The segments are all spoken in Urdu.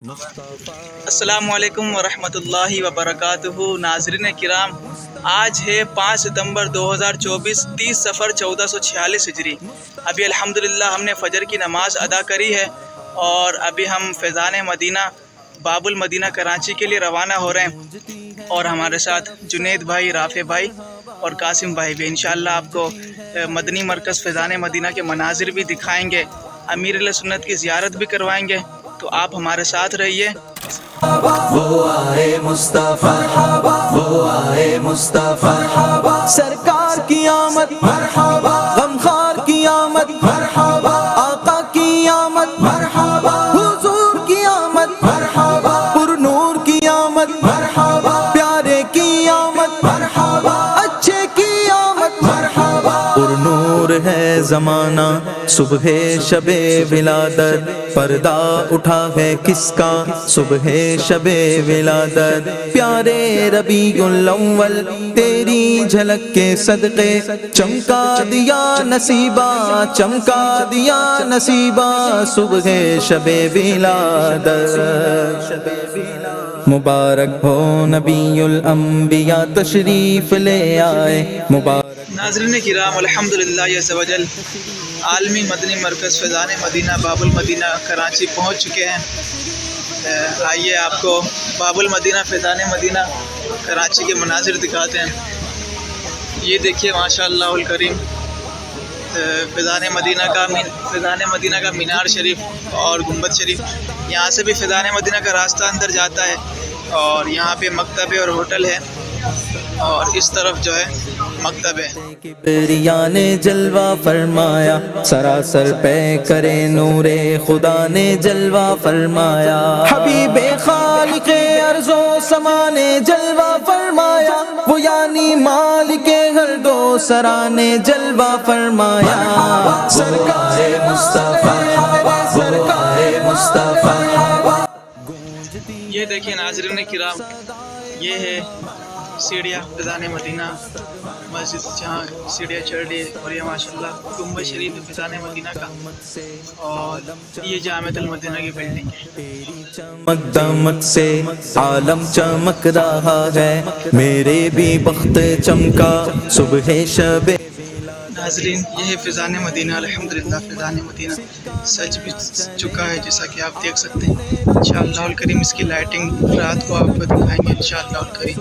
السلام علیکم ورحمۃ اللہ وبرکاتہ۔ ناظرین کرام، آج ہے 5 ستمبر 2024، 30 صفر 1446 ہجری۔ ابھی الحمدللہ ہم نے فجر کی نماز ادا کری ہے اور ابھی ہم فیضان مدینہ باب المدینہ کراچی کے لیے روانہ ہو رہے ہیں، اور ہمارے ساتھ جنید بھائی، رافع بھائی اور قاسم بھائی بھی۔ انشاءاللہ آپ کو مدنی مرکز فیضان مدینہ کے مناظر بھی دکھائیں گے، امیر علیہ سنت کی زیارت بھی کروائیں گے، تو آپ ہمارے ساتھ رہیے۔ وہ آئے مصطفیٰ، وہ آئے مصطفیٰ، سرکار کی آمد مرحبا، غمخوار کی آمد مرحبا، آقا کی آمد مرحبا، حضور کی آمد مرحبا، پر نور کی آمد مرحبا، پیارے کی آمد مرحبا، اچھے کی آمد مرحبا۔ پر نور ہے زمانہ صبح شب ولادت، پردہ اٹھا ہے کس کا صبح شب ولادت، پیارے ربیع الاول تیری جھلک کے صدقے، چمکا دیا نصیبہ، چمکا دیا نصیبہ صبح شب ولادت۔ مبارک ہو نبی الانبیاء تشریف لے آئے، مبارک۔ ناظرین کرام، الحمدللہ عز و جل عالمی مدنی مرکز فیضان مدینہ باب المدینہ کراچی پہنچ چکے ہیں۔ آئیے آپ کو باب المدینہ فیضان مدینہ کراچی کے مناظر دکھاتے ہیں۔ یہ دیکھیے ماشاءاللہ الکریم، فیضان مدینہ کا مینار شریف اور گنبد شریف۔ یہاں سے بھی فیضان مدینہ کا راستہ اندر جاتا ہے، اور یہاں پہ مکتب اور ہوٹل ہے، اور اس طرف جو ہے مکتب ہے۔ کبریا نے جلوہ فرمایا، سراسر پہ کرے نور خدا نے جلوہ فرمایا، حبیب خالق ارض و سما نے جلوہ فرمایا، وہ یعنی مالک ہر دو سرا نے جلوہ فرمایا۔ سرکار مصطفیٰ، سرکار مصطفیٰ۔ یہ دیکھیں ناظرین کرام، یہ ہے سیڑھیاں فیضان مدینہ مسجد، جہاں سیڑھیاں چڑھ رہی ہے، اور یہ ماشاءاللہ گنبد شریف فیضان مدینہ کا، اور یہ جامع المدینہ کی بلڈنگ ہے۔ چمک دمک سے عالم چمک رہا ہے، میرے بھی بخت چمکا صبح شب۔ ناظرین، یہ ہے فیضان مدینہ۔ الحمدللہ فیضان مدینہ سج بھی چکا ہے، جیسا کہ آپ دیکھ سکتے ہیں۔ انشاءاللہ الکریم اس کی لائٹنگ رات کو آپ کو دکھائیں گے انشاءاللہ الکریم۔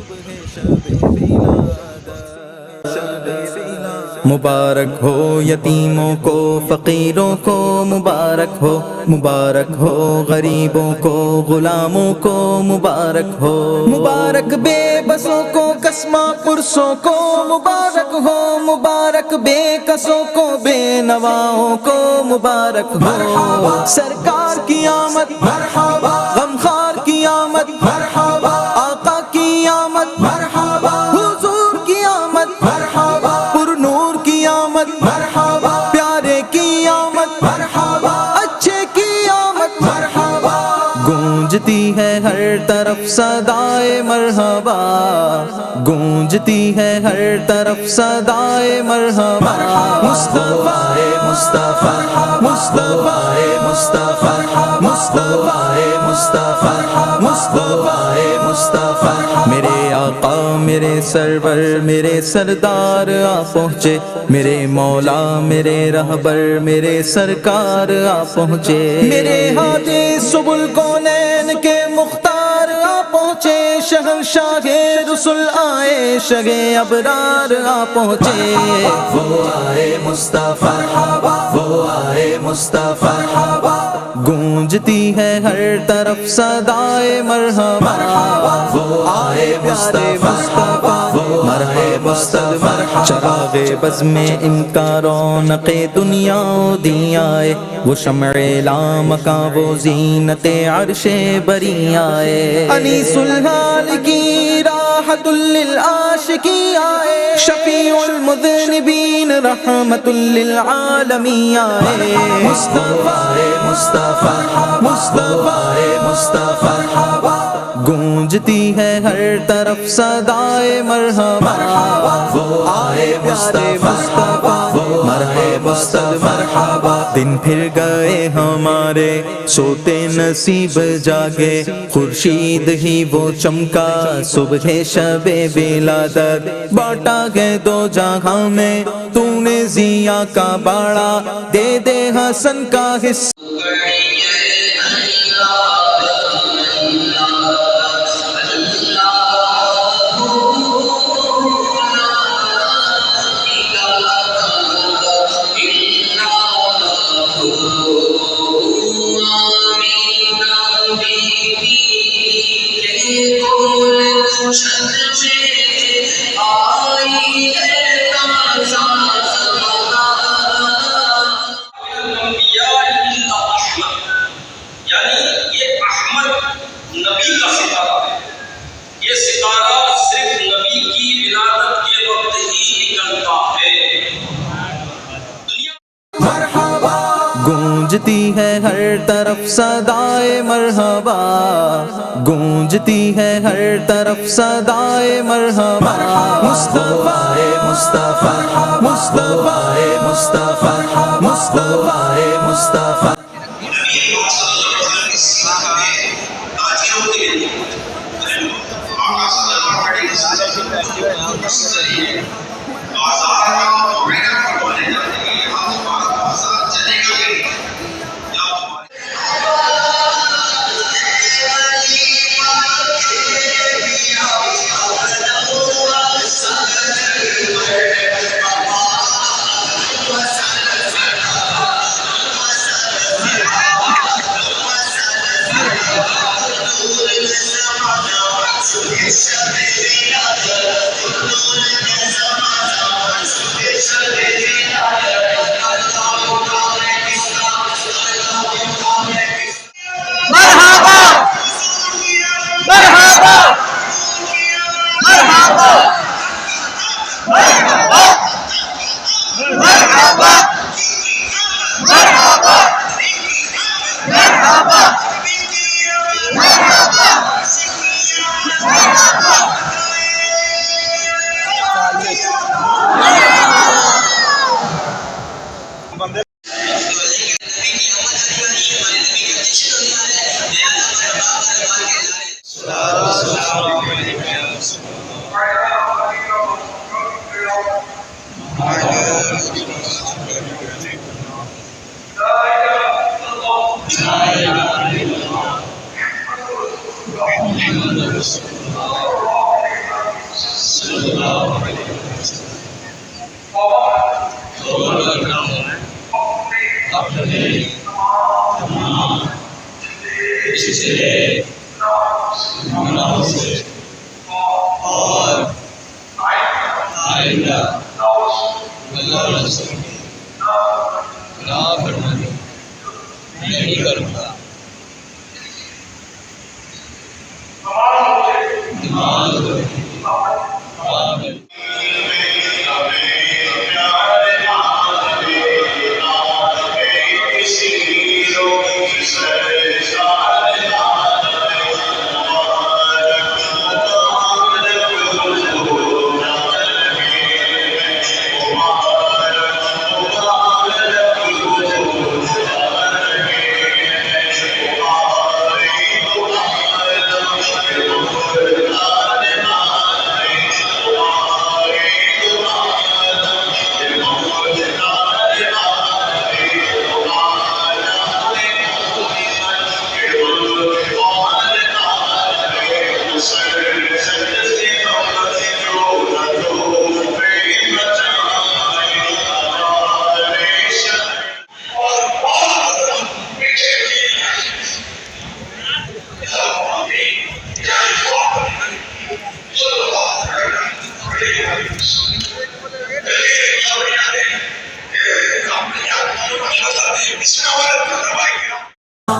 مبارک ہو یتیموں کو، فقیروں کو مبارک ہو، مبارک ہو غریبوں کو، غلاموں کو مبارک ہو، مبارک بے بسوں کو، کسمہ پرسوں کو مبارک ہو، مبارک بے کسوں کو، بے نواؤں کو مبارک ہو۔ سرکار کی آمد مرحبا، غمخوار کی آمد مرحبا، آقا کی آمد مرحبا، حضور کی آمد مرحبا، پر نور کی آمد مرحبا، پیارے کی آمد مرحبا، اچھے کی آمد مرحبا۔ گونجتی ہے ہر طرف صدائے مرحبا، گونجتی ہے ہر طرف صدائے مرحبا، مصطفیٰ مصطفیٰ، مصطفیٰ مصطفیٰ، مصطفیٰ مصطفیٰ، مصطفیٰ مصطفیٰ۔ میرے آقا میرے سرور میرے سردار آ پہنچے، میرے مولا میرے رہبر میرے سرکار آ پہنچے، میرے ہادی سبل کونین کے مختار آ پہنچے، شہنشاہ رسول آئے، شہ ابرار آ پہنچے۔ وہ آئے مصطفیٰ، وہ آئے مصطفیٰ، گونجتی ہے ہر طرف صدائے مرحبا، وہ آئے مصطفیٰ، مرحبا مصطفیٰ۔ چراغ بز میں ان کا رونق دنیا دی آئے، وہ شمع لام کا وہ زینت عرش بری آئے، انیس الحال کی راحت للعاشقی آئے، شفیع المذنبین رحمت للعالمین آئے، مصطفیٰ مصطفیٰ، مصطفیٰ مصطفیٰ۔ گونجتی ہے ہر طرف صدائے مرحبا، وہ آئے مصطفیٰ، ہے مصطفیٰ مرحبا. دن پھر گئے ہمارے سوتے نصیب جاگے, خورشید ہی وہ چمکا صبح شب ولادت. بانٹا گئے دو جہاں میں تو نے ضیا کا باڑا, دے دے حسن کا حصہ. گونجتی ہے ہر طرف صدائے مرحبا, گونجتی ہے ہر طرف صدائے مرحبا. مصطفیٰ مصطفیٰ مصطفیٰ مصطفیٰ مصطفیٰ مصطفیٰ.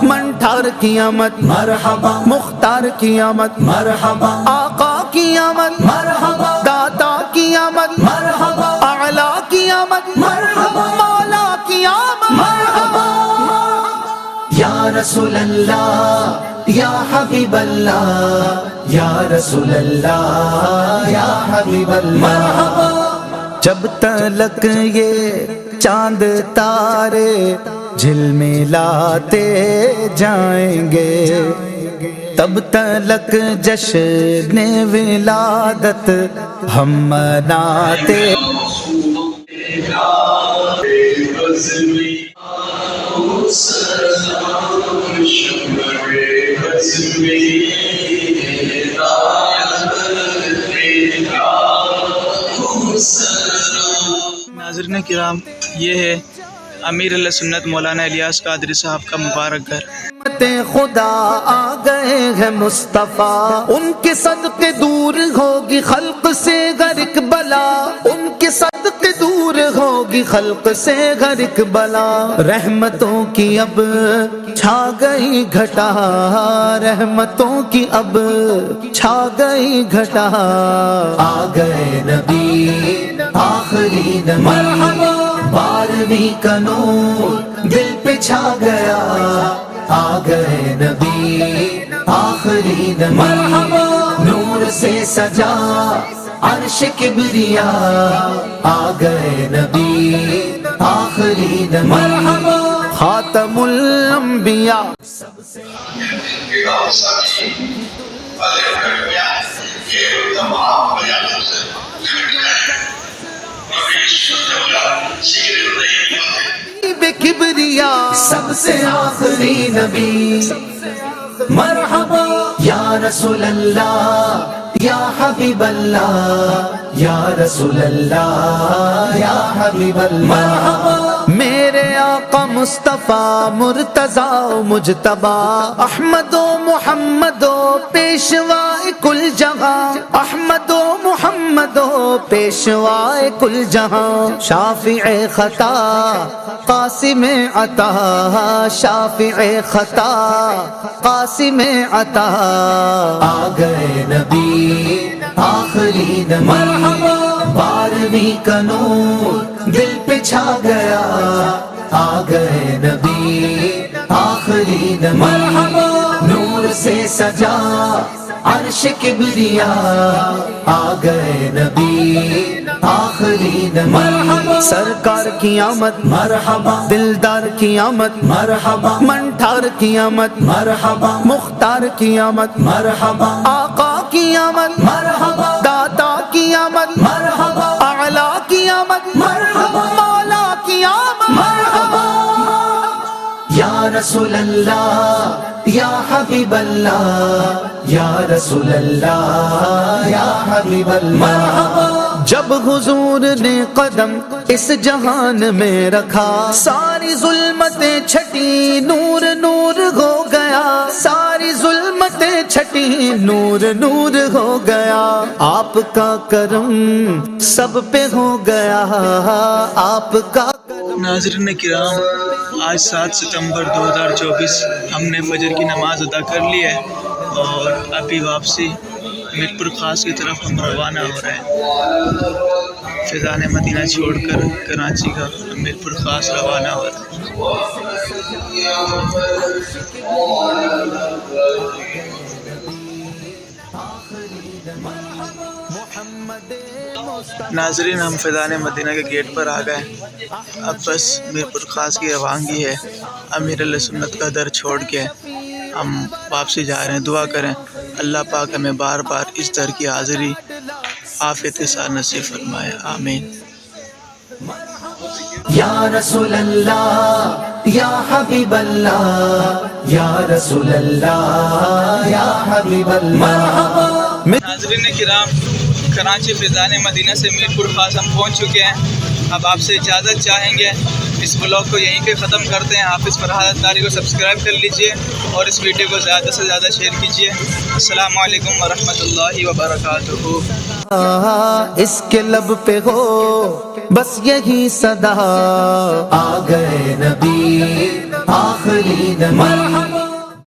منٹھار کی آمد مرحبا, مختار کی آمد مرحبا, آقا کی آمد مرحبا, داتا کی آمد مرحبا, اعلیٰ کی آمد مرحبا, مولا کی آمد مرحبا. یا رسول اللہ یا حبیب اللہ, یا رسول اللہ یا حبیب اللہ. مرحبا. جب تلک یہ چاند تارے جھلملاتے جائیں گے، تب تلک جشن ولادت ہم مناتے۔ ناظرین کرام، یہ ہے امیر اللہ سنت مولانا الیاس قادری صاحب کا مبارک گھر۔ خدا آ گئے ہیں مصطفیٰ، ان کے صدقے دور ہوگی خلق سے غرق بلا، ان کے صدقے دور ہوگی خلق سے غرق بلا۔ رحمتوں کی اب چھا گئی گھٹا، رحمتوں کی اب چھا گئی گھٹا، آ گئے نبی آخری نبی، مرحبا 12ویں کا نور دل پہ چھا گیا، آ گئے نبی آخری نبی، مرحبا نور سے سجا عرش کبریا، آ گئے نبی آخری نبی، مرحبا خاتم الانبیاء۔ بے کبریا سب سے آخری نبی، مرحبا یا رسول اللہ یا حبیب اللہ، یا رسول اللہ یا حبیب اللہ، مرحبا میرے آقا مصطفیٰ مرتضیٰ مجتبی، احمد و محمد و پیشوائے کل جہاں، احمد و محمد و پیشوائے کل جہاں، شافع خطا قاسم عطا، شافع خطا قاسم عطا، آ گئے نبی آخری نبی، مرحبا 12ویں کا نور دل پہ چھا گیا، آ گئے نبی آخری نبی، مرحبا نور سے سجا عرش کبریا، آ گئے نبی آخری نبی، مرحبا سرکار کی آمد مرحبا، دلدار کی آمد مرحبا، منٹھار کی آمد مرحبا، مختار کی آمد مرحبا، آقا کی آمد مرحبا، داتا کی آمد مرحبا، اعلیٰ کی آمد مرحبا، مولا کی آمد مرحبا، یا رسول اللہ یا حبیب اللہ، یا رسول اللہ یا حبیب اللہ، مرحبا جب حضور نے قدم اس جہان میں رکھا، ساری ظلمتیں چھٹی نور نور ہو گیا، ساری ظلمتیں چھٹی نور نور ہو گیا، آپ کا کرم سب پہ ہو گیا، آپ کا۔ ناظرین کرام، آج 7 ستمبر 2024 ہم نے فجر کی نماز ادا کر لی ہے اور ابھی واپسی میرپور خاص کی طرف ہم روانہ ہو رہے ہیں۔ فیضان مدینہ چھوڑ کر کراچی کا میرپور خاص روانہ ہو رہا ہے۔ ناظرین، ہم فیضان مدینہ کے گیٹ پر آ گئے، اب بس میرپور خاص کی روانگی ہے۔ امیر اللہ سنت کا در چھوڑ کے ہم واپسی جا رہے ہیں۔ دعا کریں اللہ پاک ہمیں بار بار اس در کی حاضری عافیت ساتھ نصیب فرمائے، آمین۔ یا رسول اللہ یا حبیب اللہ، یا رسول اللہ یا حبیب اللہ۔ ناظرین کرام، کراچی فیضان مدینہ سے میرپور خاص ہم پہنچ چکے ہیں۔ اب آپ سے اجازت چاہیں گے، اس بلاگ کو یہیں پہ ختم کرتے ہیں۔ حافظ فرحات تاری کو سبسکرائب کر لیجئے اور اس ویڈیو کو زیادہ سے زیادہ شیئر کیجئے۔ السلام علیکم ورحمۃ اللہ وبرکاتہ۔ اس کے لب پہ ہو بس یہی صدا، آ گئے نبی آخری نبی۔